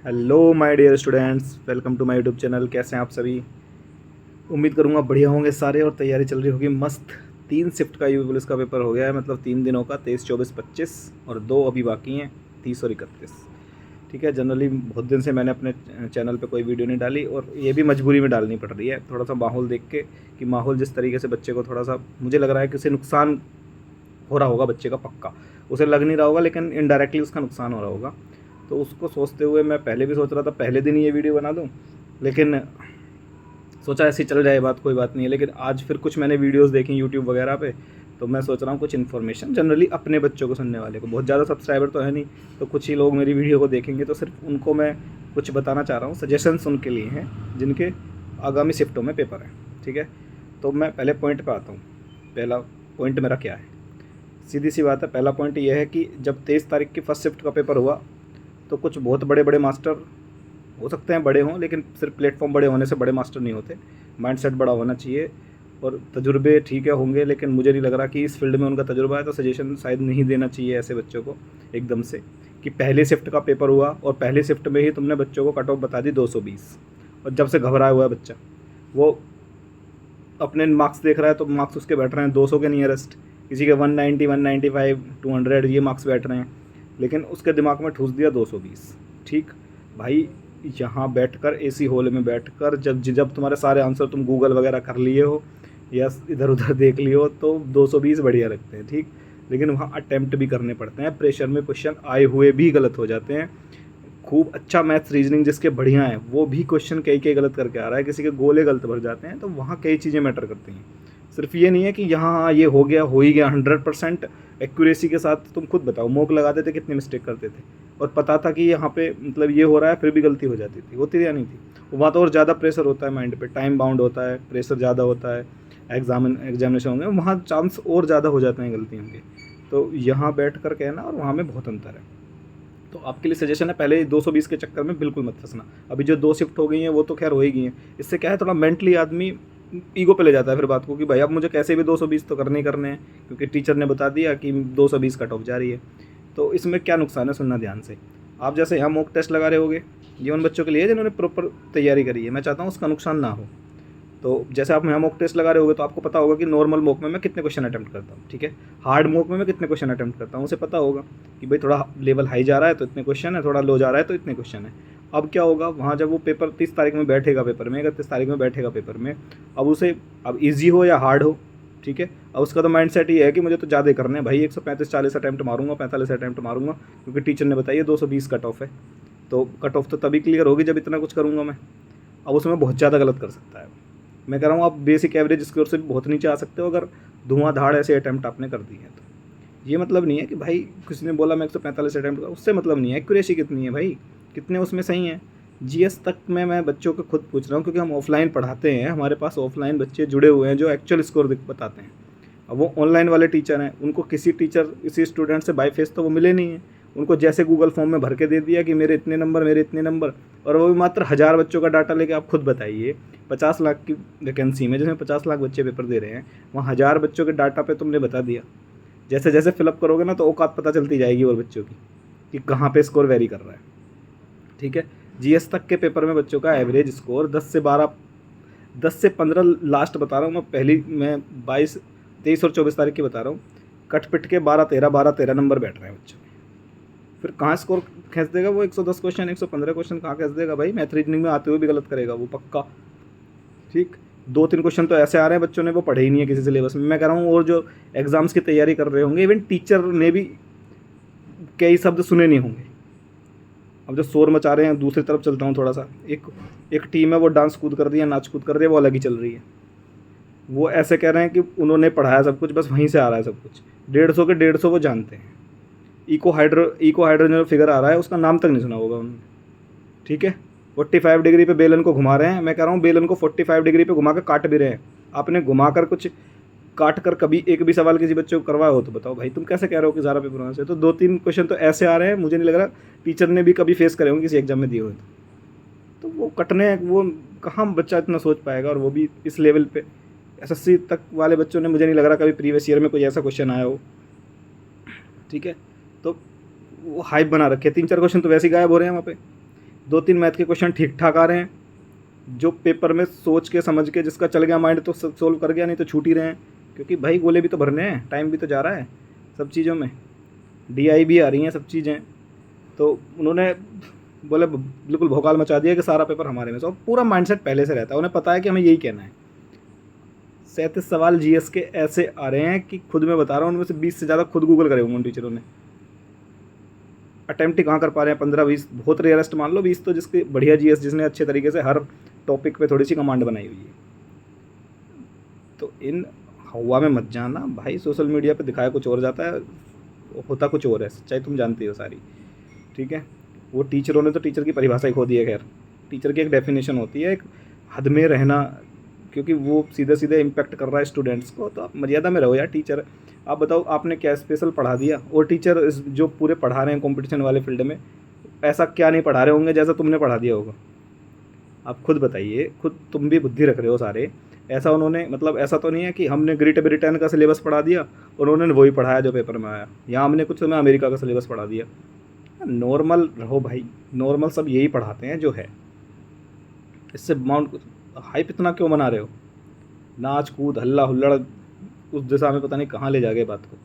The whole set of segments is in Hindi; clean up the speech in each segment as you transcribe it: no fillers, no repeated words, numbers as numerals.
Hello my dear students, welcome to my YouTube channel. कैसे हैं आप सभी? उम्मीद करूंगा बढ़िया होंगे सारे और तैयारी चल रही होगी मस्त। 3 शिफ्ट का यूपी पुलिस का पेपर हो गया है, मतलब 3 दिनों का, 23, 24, 25 और 2 अभी बाकी हैं, 30 और 31। ठीक है। जनरली बहुत दिन से मैंने अपने चैनल पे कोई वीडियो नहीं डाली और ये भी मजबूरी में डालनी पड़ रही है, थोड़ा सा माहौल देख के कि माहौल जिस तरीके से बच्चे को थोड़ा सा मुझे लग रहा है कि उसे नुकसान हो रहा होगा बच्चे का, पक्का। उसे लग नहीं रहा होगा लेकिन इनडायरेक्टली उसका नुकसान हो रहा होगा। तो उसको सोचते हुए मैं पहले भी सोच रहा था पहले दिन ही ये वीडियो बना दूं, लेकिन सोचा ऐसी चल जाए बात, कोई बात नहीं है। लेकिन आज फिर कुछ मैंने वीडियोस देखी यूट्यूब वगैरह पे, तो मैं सोच रहा हूँ कुछ इन्फॉर्मेशन जनरली अपने बच्चों को, सुनने वाले को, बहुत ज़्यादा सब्सक्राइबर तो है नहीं, तो कुछ ही लोग मेरी वीडियो को देखेंगे, तो सिर्फ उनको मैं कुछ बताना चाह रहा हूँ। सजेशंस उनके लिए हैं जिनके आगामी शिफ्टों में पेपर है। ठीक है। तो मैं पहले पॉइंट पे आता हूँ। पहला पॉइंट मेरा क्या है? सीधी सी बात है। पहला पॉइंट ये है कि जब 23 तारीख की फर्स्ट शिफ्ट का पेपर हुआ तो कुछ बहुत बड़े बड़े मास्टर, हो सकते हैं बड़े हों, लेकिन सिर्फ प्लेटफॉर्म बड़े होने से बड़े मास्टर नहीं होते। माइंडसेट बड़ा होना चाहिए और तजुर्बे ठीक है होंगे, लेकिन मुझे नहीं लग रहा कि इस फील्ड में उनका तजुर्बा है, तो सजेशन शायद नहीं देना चाहिए ऐसे बच्चों को एकदम से कि पहले शिफ्ट का पेपर हुआ और पहले शिफ्ट में ही तुमने बच्चों को कट ऑफ बता दी 220, और जब से घबराया हुआ है बच्चा, वो अपने मार्क्स देख रहा है तो मार्क्स उसके बैठ रहे हैं 200 के नियरेस्ट, किसी के 190, 195, 200 ये मार्क्स बैठ रहे हैं, लेकिन उसके दिमाग में ठूस दिया 220। ठीक भाई, यहाँ बैठकर एसी हॉल में बैठकर जब जब तुम्हारे सारे आंसर तुम गूगल वगैरह कर लिए हो या इधर उधर देख लिए हो तो 220 बढ़िया लगते हैं। ठीक। लेकिन वहाँ अटेम्प्ट भी करने पड़ते हैं, प्रेशर में क्वेश्चन आए हुए भी गलत हो जाते हैं। खूब अच्छा मैथ्स रीजनिंग जिसके बढ़िया है वो भी क्वेश्चन कई कई गलत करके आ रहा है, किसी के गोले गलत भर जाते हैं। तो वहाँ कई चीज़ें मैटर करती हैं। सिर्फ ये नहीं है कि यहाँ ये हो गया, हो ही गया 100% एक्यूरेसी के साथ। तुम खुद बताओ, मॉक लगाते थे कितनी मिस्टेक करते थे, और पता था कि यहाँ पे मतलब ये हो रहा है, फिर भी गलती हो जाती थी। होती या नहीं थी? वहाँ तो और ज़्यादा प्रेशर होता है माइंड पे, टाइम बाउंड होता है, प्रेशर ज़्यादा होता है, एग्जामिनेशन होंगे, वहाँ चांस और ज़्यादा हो जाते हैं गलतियों के। तो यहाँ बैठ कर कहना और वहाँ में बहुत अंतर है। तो आपके लिए सजेशन है, पहले 220 के चक्कर में बिल्कुल मत फंसना। अभी जो 2 शिफ्ट हो गई हैं वो तो खैर हो ही गई हैं। इससे क्या है, थोड़ा मेंटली आदमी ईगो पे ले जाता है फिर बात को कि भाई अब मुझे कैसे भी 220 तो करने ही करने हैं, क्योंकि टीचर ने बता दिया कि 220 कट ऑफ जा रही है। तो इसमें क्या नुकसान है, सुनना ध्यान से। आप जैसे यहाँ मॉक टेस्ट लगा रहे होगे, ये उन बच्चों के लिए जिन्होंने प्रॉपर तैयारी करी है, मैं चाहता हूँ उसका नुकसान ना हो। तो जैसे आप यहाँ मॉक टेस्ट लगा रहे होगे तो आपको पता होगा कि नॉर्मल मॉक में मैं कितने क्वेश्चन अटैम्प्ट करता हूँ। ठीक है। हार्ड मॉक में मैं कितने क्वेश्चन अटैम्प्ट करता हूँ उसे पता होगा कि भाई थोड़ा लेवल हाई जा रहा है तो इतने क्वेश्चन है, थोड़ा लो जा रहा है तो इतने क्वेश्चन है। अब क्या होगा वहाँ जब वो पेपर 30 तारीख में बैठेगा पेपर में, 31 तारीख में बैठेगा पेपर में, अब उसे, अब ईजी हो या हार्ड हो, ठीक है, अब उसका तो माइंड सेट ये है कि मुझे तो ज़्यादा करने हैं भाई, 135-40 अटैम्प्ट मारूंगा, 45 अटैम्प्ट मारूंगा, क्योंकि टीचर ने बताइए 220 कट ऑफ है। तो कट ऑफ तो तभी क्लियर होगी जब इतना कुछ करूँगा मैं। अब उसमें बहुत ज़्यादा गलत कर सकता है। मैं कह रहा हूँ आप बेसिक एवरेज स्कोर से भी बहुत नीचे आ सकते हो अगर धुआंधाड़ ऐसे अटैम्प्ट आपने कर दिए हैं तो। ये मतलब नहीं है कि भाई किसी ने बोला मैं 145 अटैम्प्ट कर, उससे मतलब नहीं है। एक्यूरेसी कितनी है भाई, कितने उसमें सही हैं। जीएस तक में मैं बच्चों को खुद पूछ रहा हूँ, क्योंकि हम ऑफलाइन पढ़ाते हैं, हमारे पास ऑफलाइन बच्चे जुड़े हुए हैं जो एक्चुअल स्कोर बताते हैं। अब वो ऑनलाइन वाले टीचर हैं, उनको किसी टीचर इसी स्टूडेंट से बाई फेस तो वो मिले नहीं हैं। उनको जैसे गूगल फॉर्म में भर के दे दिया कि मेरे इतने नंबर, मेरे इतने नंबर, और वो भी मात्र 1000 बच्चों का डाटा लेके। आप खुद बताइए 50 लाख की वैकेंसी में जिसमें 50 लाख बच्चे पेपर दे रहे हैं, वहाँ 1000 बच्चों के डाटा पे तुमने बता दिया। जैसे जैसे फिलअप करोगे ना तो औकात पता चलती जाएगी और बच्चों की कि कहाँ पे स्कोर वेरी कर रहा है। ठीक है। जीएस तक के पेपर में बच्चों का एवरेज स्कोर 10 से 15 लास्ट बता रहा हूँ मैं 22, 23 और 24 तारीख की बता रहा हूँ। कट पिट के 12-13 नंबर बैठ रहे हैं बच्चों के। फिर कहाँ स्कोर खींच देगा वो? 110 क्वेश्चन, 115 क्वेश्चन कहाँ खींच देगा भाई? मैथ रीजनिंग में आते हुए भी गलत करेगा वो पक्का। ठीक। 2-3 क्वेश्चन तो ऐसे आ रहे हैं बच्चों ने वो पढ़े ही नहीं है किसी सिलेबस में, मैं कह रहा हूँ। और जो एग्जाम्स की तैयारी कर रहे होंगे, इवन टीचर ने भी कई शब्द सुने नहीं होंगे। अब जो शोर मचा रहे हैं, दूसरी तरफ चलता हूँ थोड़ा सा। एक एक टीम है वो डांस कूद कर रही है, नाच कूद कर रही है, वो अलग ही चल रही है। वो ऐसे कह रहे हैं कि उन्होंने पढ़ाया सब कुछ, बस वहीं से आ रहा है सब कुछ। 150 के 150 वो जानते हैं। इको हाइड्रोजन जो फिगर आ रहा है उसका नाम तक नहीं सुना होगा उन्होंने। ठीक है। 45 डिग्री पे बेलन को घुमा रहे हैं, मैं कह रहा हूँ बेलन को 45 डिग्री पे घुमा कर काट भी रहे हैं। आपने घुमा कर कुछ काट कर कभी एक भी सवाल किसी बच्चे को करवाया हो तो बताओ भाई, तुम कैसे कह रहे हो कि ज़्यादा पेपर होना चाहिए? तो 2-3 क्वेश्चन तो ऐसे आ रहे हैं, मुझे नहीं लग रहा टीचर ने भी कभी फेस करे होंगे किसी एग्जाम में दिए हुए। तो वो कटने, वो कहाँ बच्चा इतना सोच पाएगा, और वो भी इस लेवल पे। एसएससी तक वाले बच्चों ने, मुझे नहीं लग रहा कभी प्रीवियस ईयर में कोई ऐसा क्वेश्चन आया हो। ठीक है। तो वो हाइप बना रखे, 3-4 क्वेश्चन तो वैसे ही गायब हो रहे हैं वहाँ पे। 2-3 मैथ के क्वेश्चन ठीक ठाक आ रहे हैं, जो पेपर में सोच के समझ के जिसका चल गया माइंड तो सोल्व कर गया, नहीं तो छूट ही रहे हैं, क्योंकि भाई गोले भी तो भरने हैं, टाइम भी तो जा रहा है सब चीज़ों में, DI भी आ रही हैं सब चीज़ें। तो उन्होंने बोले बिल्कुल भौकाल मचा दिया कि सारा पेपर हमारे में से, और पूरा माइंडसेट पहले से रहता है, उन्हें पता है कि हमें यही कहना है। 37 सवाल GS के ऐसे आ रहे हैं कि खुद मैं बता रहा हूँ, उनमें से 20 से ज़्यादा खुद गूगल करे होंगे उन टीचरों ने। अटेम्प्ट ही कहाँ कर पा रहे हैं, 15-20 बहुत रेयरेस्ट मान लो, 20 तो जिसकी बढ़िया GS, जिसने अच्छे तरीके से हर टॉपिक पे थोड़ी सी कमांड बनाई हुई है। तो इन हवा में मत जाना भाई, सोशल मीडिया पे दिखाया कुछ और जाता है, होता कुछ और है, सच्चाई तुम जानती हो सारी, ठीक है। वो टीचरों ने तो टीचर की परिभाषा ही खो दी है। खैर, टीचर की एक डेफिनेशन होती है, एक हद में रहना, क्योंकि वो सीधे सीधे इम्पेक्ट कर रहा है स्टूडेंट्स को, तो आप मर्यादा में रहो यार। टीचर, आप बताओ आपने क्या स्पेशल पढ़ा दिया, और टीचर जो पूरे पढ़ा रहे हैं कंपटीशन वाले फील्ड में, ऐसा क्या नहीं पढ़ा रहे होंगे जैसा तुमने पढ़ा दिया होगा। आप खुद बताइए, खुद तुम भी बुद्धि रख रहे हो सारे। ऐसा उन्होंने, मतलब ऐसा तो नहीं है कि हमने ग्रेट ब्रिटेन का सिलेबस पढ़ा दिया और उन्होंने वही पढ़ाया जो पेपर में आया, या हमने कुछ समय अमेरिका का सिलेबस पढ़ा दिया। नॉर्मल रहो भाई, नॉर्मल सब यही पढ़ाते हैं जो है, इससे माउंट हाइप इतना क्यों बना रहे हो। नाच कूद हल्ला हुल्लड़ उस दिशा में पता नहीं कहाँ ले जा गए बात को।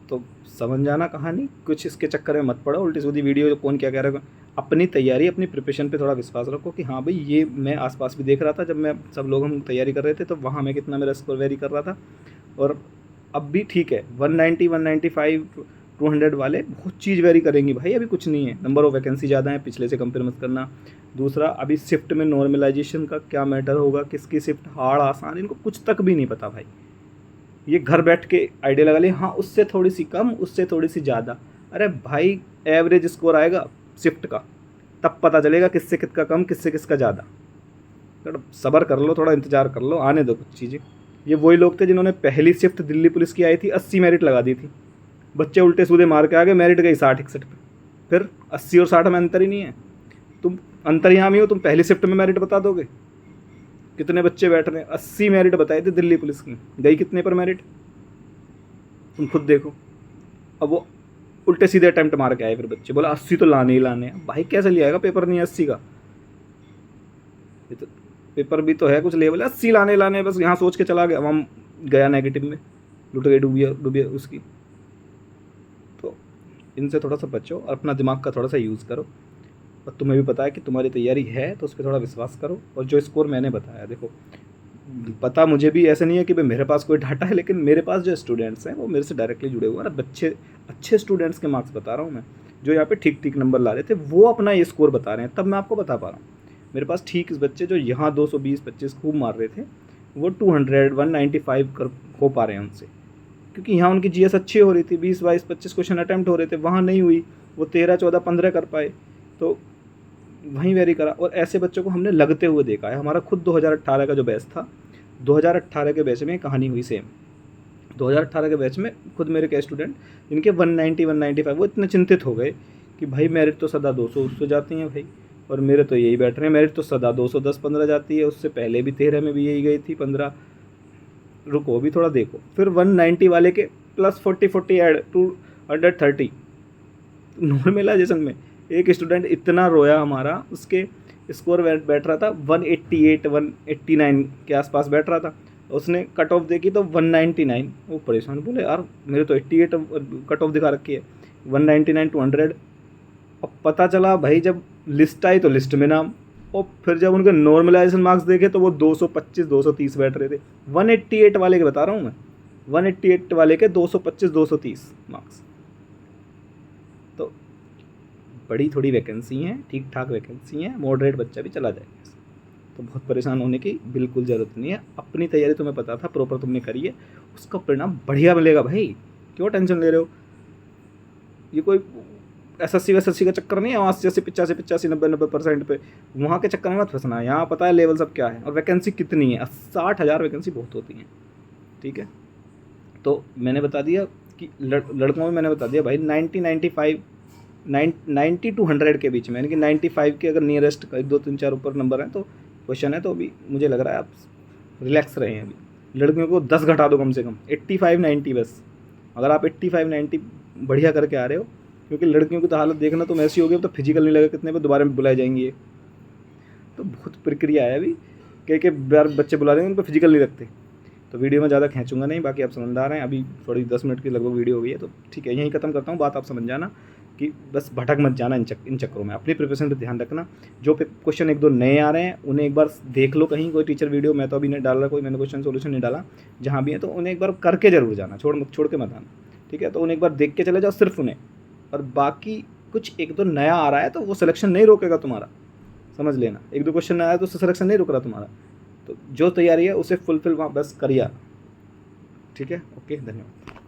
तो समझ जाना कहानी, कुछ इसके चक्कर में मत पड़ो, उल्टी सीधी वीडियो जो कौन क्या कह रहा है। अपनी तैयारी, अपनी प्रिपरेशन पे थोड़ा विश्वास रखो कि हाँ भाई, ये मैं आसपास भी देख रहा था, जब मैं सब लोग हम तैयारी कर रहे थे तो वहाँ मैं कितना मेरा स्कोर वेरी कर रहा था, और अब भी ठीक है। 190, 195, 200 वाले बहुत चीज़ वेरी करेंगी भाई, अभी कुछ नहीं है। नंबर ऑफ वैकेंसी ज़्यादा है, पिछले से कंपेयर मत करना। दूसरा, अभी शिफ्ट में नॉर्मलाइजेशन का क्या मैटर होगा, किसकी शिफ्ट हार्ड आसान, इनको कुछ तक भी नहीं पता भाई। ये घर बैठ के आइडिया लगा ले, हाँ उससे थोड़ी सी कम, उससे थोड़ी सी ज़्यादा। अरे भाई, एवरेज स्कोर आएगा शिफ्ट का, तब पता चलेगा किससे किसका कम, किससे किसका ज़्यादा। थोड़ा सब्र कर लो, थोड़ा इंतजार कर लो, आने दो कुछ चीज़ें। ये वही लोग थे जिन्होंने पहली शिफ्ट दिल्ली पुलिस की आई थी, 80 मेरिट लगा दी थी, बच्चे उल्टे सीधे मार के आ गए, मेरिट गई 60-61 पे। फिर 80 और 60 में अंतर ही नहीं है। तुम अंतर्यामी हो, तुम पहली शिफ्ट में मेरिट बता दोगे। कितने बच्चे बैठ रहे हैं, 80 मेरिट बताए थे दिल्ली पुलिस की, गई कितने पर मेरिट, तुम खुद देखो। अब वो उल्टे सीधे अटेम्प्ट मार के आए, फिर बच्चे बोला 80 तो लाने ही लाने हैं। भाई कैसे लिया आएगा, पेपर नहीं है 80 का, ये तो पेपर भी तो है कुछ लेवल, 80 लाने लाने, बस यहाँ सोच के चला गया, हम गया नेगेटिव में, लुट गई, डूबिया उसकी। तो इनसे थोड़ा सा बचो और अपना दिमाग का थोड़ा सा यूज़ करो, और तुम्हें भी पता है कि तुम्हारी तैयारी है तो उस पर थोड़ा विश्वास करो। और जो स्कोर मैंने बताया, देखो पता मुझे भी ऐसा नहीं है कि भाई मेरे पास कोई डाटा है, लेकिन मेरे पास जो स्टूडेंट्स हैं वो मेरे से डायरेक्टली जुड़े हुए हैं ना, बच्चे अच्छे स्टूडेंट्स के मार्क्स बता रहा हूँ मैं, जो यहाँ पे ठीक ठीक नंबर ला रहे थे, वो अपना ये स्कोर बता रहे हैं, तब मैं आपको बता पा रहा हूँ। मेरे पास ठीक इस बच्चे जो यहाँ 220-25 खूब मार रहे थे, वो 200, 195 कर हो पा रहे हैं उनसे, क्योंकि यहाँ उनकी GS अच्छी हो रही थी, 20-22-25 क्वेश्चन अटैम्प्ट हो रहे थे, वहाँ नहीं हुई, वो 13, 14, 15 कर पाए, तो वहीं वेरी करा। और ऐसे बच्चों को हमने लगते हुए देखा है। हमारा खुद 2018 का जो बैच था, 2018 के बैच में कहानी हुई सेम। 2018 के बैच में खुद मेरे के स्टूडेंट जिनके 190, 195, वो इतने चिंतित हो गए कि भाई मेरिट तो सदा 200 उससे जाती हैं भाई, और मेरे तो यही बैठ रहे हैं, मेरिट तो सदा 210-15 जाती है, उससे पहले भी 13 में भी यही गई थी 15। रुको अभी थोड़ा देखो, फिर 190 वाले के प्लस 40 ऐड 230। नॉर्मलाइजेशन में एक स्टूडेंट इतना रोया हमारा, उसके स्कोर बैठ रहा था 188, 189 के आसपास बैठ रहा था, उसने कट ऑफ देखी तो 199। वो परेशान, बोले यार मेरे तो 88 कट ऑफ दिखा रखी है, 199 टू 100। अब पता चला भाई, जब लिस्ट आई तो लिस्ट में नाम, और फिर जब उनके नॉर्मलाइजेशन मार्क्स देखे तो वो 225, 230 बैठ रहे थे। 188 वाले के बता रहा हूँ मैं, 188 वाले के 225, 230 मार्क्स। तो बड़ी थोड़ी वैकेंसी हैं, ठीक ठाक वैकेंसी हैं, मॉडरेट बच्चा भी चला जाएगा, तो बहुत परेशान होने की बिल्कुल ज़रूरत नहीं है। अपनी तैयारी तुम्हें पता था, प्रॉपर तुमने करी है, उसका परिणाम बढ़िया मिलेगा भाई, क्यों टेंशन ले रहे हो। ये कोई SSC का चक्कर नहीं है, वहाँ से जैसे 85, 90% पे, वहाँ के चक्कर में मत फंसना है। यहाँ पता है लेवल सब क्या है और वैकेंसी कितनी है, 60,000 वैकेंसी बहुत होती हैं, ठीक है। तो मैंने बता दिया कि लड़कों में मैंने बता दिया भाई 90 टू 100 के बीच में, यानी कि 95 के अगर नियरेस्ट 1, 2, 3, 4 ऊपर नंबर है तो क्वेश्चन है, तो अभी मुझे लग रहा है आप रिलैक्स रहे हैं। अभी लड़कियों को 10 घटा दो कम से कम, 85-90 बस। अगर आप 85-90 बढ़िया करके आ रहे हो क्योंकि लड़कियों की तो हालत देखना तुम ऐसी होगी, तो फिजिकल नहीं लगा कितने पे दोबारा बुलाए जाएंगी ये। तो बहुत प्रक्रिया है अभी, कई बार बच्चे बुला रहे हैं, उन पर फिजिकल नहीं रखते। तो वीडियो में ज़्यादा खींचूंगा नहीं, बाकी आप समझदार हैं। अभी थोड़ी 10 मिनट की लगभग वीडियो हो गई है, तो ठीक है, यहीं ख़त्म करता हूँ। बात आप समझ जाना कि बस भटक मत जाना इन चक्करों में, अपनी प्रिपरेशन पर ध्यान रखना। जो क्वेश्चन 1-2 नए आ रहे हैं उन्हें एक बार देख लो कहीं, कोई टीचर वीडियो, मैं तो अभी नहीं डाल रहा कोई, मैंने क्वेश्चन सोल्यूशन नहीं डाला। जहाँ भी है तो उन्हें एक बार करके ज़रूर जाना, छोड़ के मत आना, ठीक है। तो उन्हें एक बार देख के चले जाओ, सिर्फ उन्हें। और बाकी कुछ 1-2 नया आ रहा है तो वो सिलेक्शन नहीं रोकेगा तुम्हारा, समझ लेना। 1-2 क्वेश्चन नया है तो उससे सिलेक्शन नहीं रुक रहा तुम्हारा। तो जो तैयारी है उसे फुलफिल वहाँ बस करिए, ठीक है। ओके, धन्यवाद।